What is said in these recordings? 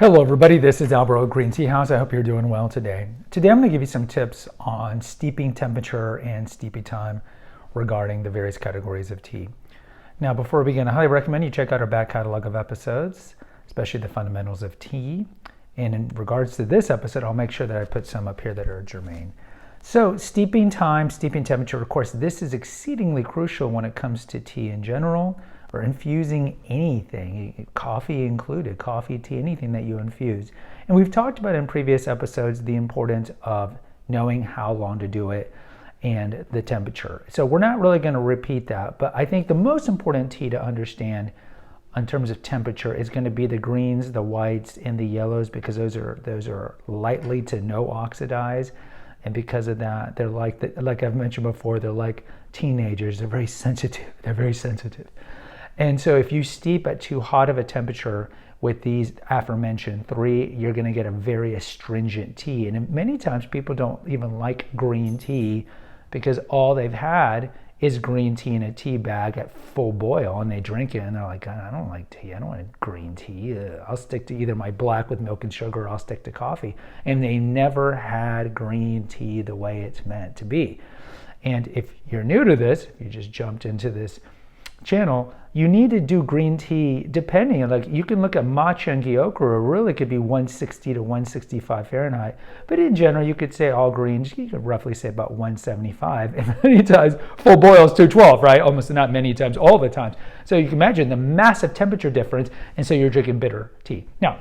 Hello everybody, this is Alvaro Green Tea House. I hope you're doing well today. Today I'm going to give you some tips on steeping temperature and steeping time regarding the various categories of tea. Now before we begin, I highly recommend you check out our back catalog of episodes, especially the fundamentals of tea. And in regards to this episode, I'll make sure that I put some up here that are germane. So steeping time, steeping temperature, of course, this is exceedingly crucial when it comes to tea in general, or infusing anything, coffee included, coffee, tea, anything that you infuse. And we've talked about in previous episodes the importance of knowing how long to do it and the temperature. So we're not really going to repeat that, but I think the most important tea to understand in terms of temperature is going to be the greens, the whites, and the yellows, because those are lightly to no oxidize. And because of that, they're like I've mentioned before, they're like teenagers. They're very sensitive. And so if you steep at too hot of a temperature with these aforementioned three, you're going to get a very astringent tea. And many times people don't even like green tea because all they've had is green tea in a tea bag at full boil, and they drink it and they're like, I don't like tea. I don't want green tea. I'll stick to either my black with milk and sugar, or I'll stick to coffee. And they never had green tea the way it's meant to be. And if you're new to this, if you just jumped into this channel, you need to do green tea depending. Like you can look at matcha and gyokuro, really could be 160 to 165 Fahrenheit, but in general you could say all greens, you could roughly say about 175, and many times full boil is 212, right? Almost, not many times, all the times. So you can imagine the massive temperature difference, and so you're drinking bitter tea. Now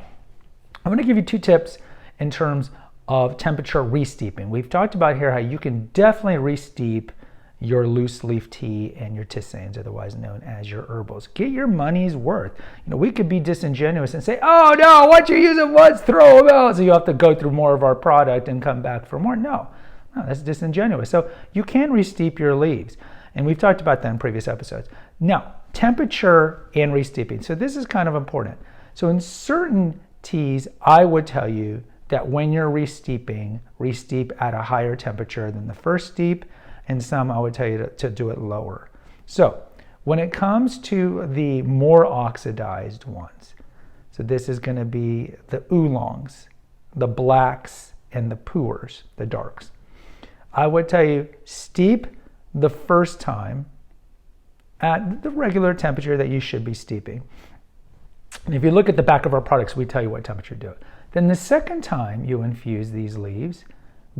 I'm going to give you two tips in terms of temperature re-steeping. We've talked about here how you can definitely re-steep your loose leaf tea and your tisanes, otherwise known as your herbals. Get your money's worth. We could be disingenuous and say, oh no, once you use it once, throw them out, so you have to go through more of our product and come back for more. No, that's disingenuous. So you can re-steep your leaves, and we've talked about that in previous episodes. Now, temperature and re-steeping. So this is kind of important. So in certain teas, I would tell you that when you're re-steeping, re-steep at a higher temperature than the first steep, and some I would tell you to do it lower. So when it comes to the more oxidized ones, so this is going to be the oolongs, the blacks, and the pu'ers, the darks. I would tell you steep the first time at the regular temperature that you should be steeping. And if you look at the back of our products, we tell you what temperature to do it. Then the second time you infuse these leaves,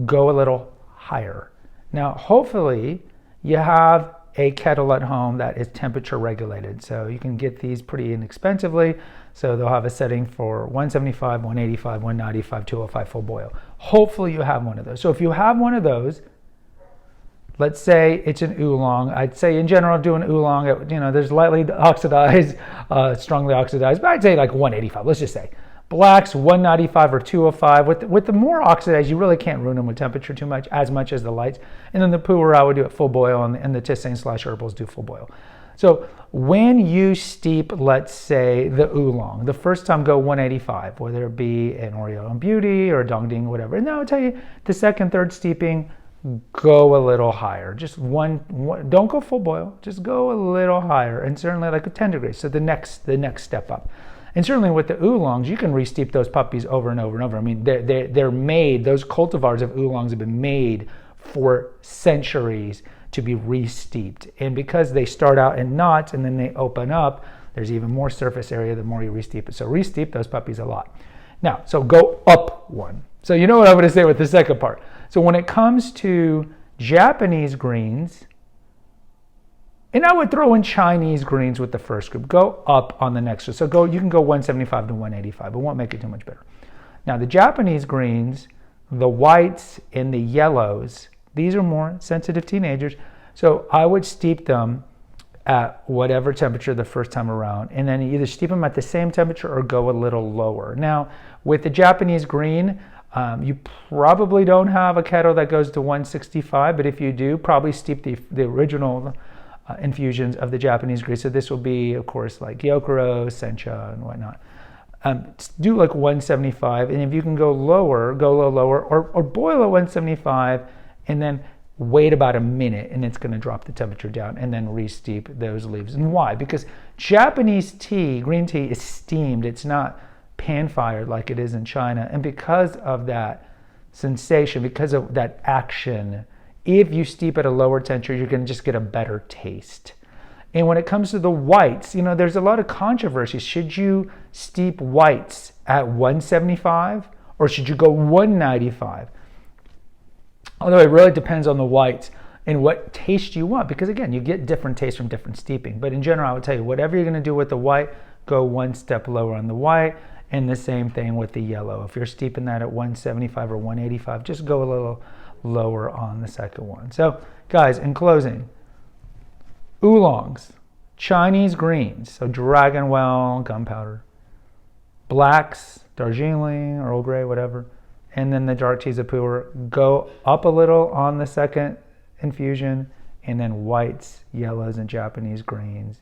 go a little higher. Now, hopefully you have a kettle at home that is temperature regulated. So you can get these pretty inexpensively. So they'll have a setting for 175, 185, 195, 205 full boil. Hopefully you have one of those. So if you have one of those, let's say it's an oolong. I'd say in general do an oolong. There's lightly oxidized, strongly oxidized, but I'd say like 185. Let's just say. Blacks, 195 or 205. With the more oxidized, you really can't ruin them with temperature as much as the lights. And then the pu'er, I would do it full boil, and the tisane/herbals do full boil. So when you steep, let's say, the oolong, the first time go 185, whether it be an Oriental Beauty or a Dongding, whatever. And then I'll tell you, the second, third steeping, go a little higher. Just one, don't go full boil, just go a little higher, and certainly like a 10 degrees. So the next step up. And certainly with the oolongs, you can re-steep those puppies over and over and over. I mean, they're made, those cultivars of oolongs have been made for centuries to be re-steeped. And because they start out in knots and then they open up, there's even more surface area the more you re-steep it. So re-steep those puppies a lot. Now, so go up one. So you know what I'm going to say with the second part. So when it comes to Japanese greens, and I would throw in Chinese greens with the first group. Go up on the next one. So you can go 175 to 185, but won't make it too much better. Now the Japanese greens, the whites and the yellows, these are more sensitive teenagers. So I would steep them at whatever temperature the first time around, and then either steep them at the same temperature or go a little lower. Now with the Japanese green, you probably don't have a kettle that goes to 165, but if you do, probably steep the original infusions of the Japanese green. So this will be, of course, like gyokuro, sencha, and whatnot. Do like 175, and if you can go lower, go a little lower, or boil at 175, and then wait about a minute, and it's going to drop the temperature down, and then re-steep those leaves. And why? Because Japanese tea, green tea, is steamed. It's not pan fired like it is in China. And because of that sensation, because of that action, if you steep at a lower temperature, you're going to just get a better taste. And when it comes to the whites, there's a lot of controversy. Should you steep whites at 175 or should you go 195? Although it really depends on the whites and what taste you want, because again, you get different tastes from different steeping. But in general, I would tell you, whatever you're going to do with the white, go one step lower on the white, and the same thing with the yellow. If you're steeping that at 175 or 185, just go a little lower on the second one. So guys, in closing, oolongs, Chinese greens, so dragon well, gunpowder, blacks, Darjeeling, Earl Grey, whatever, and then the dark teas of pu'er, go up a little on the second infusion, and then whites, yellows, and Japanese greens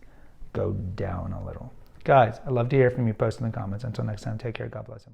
go down a little. Guys, I'd love to hear from you. Post in the comments. Until next time, take care. God bless.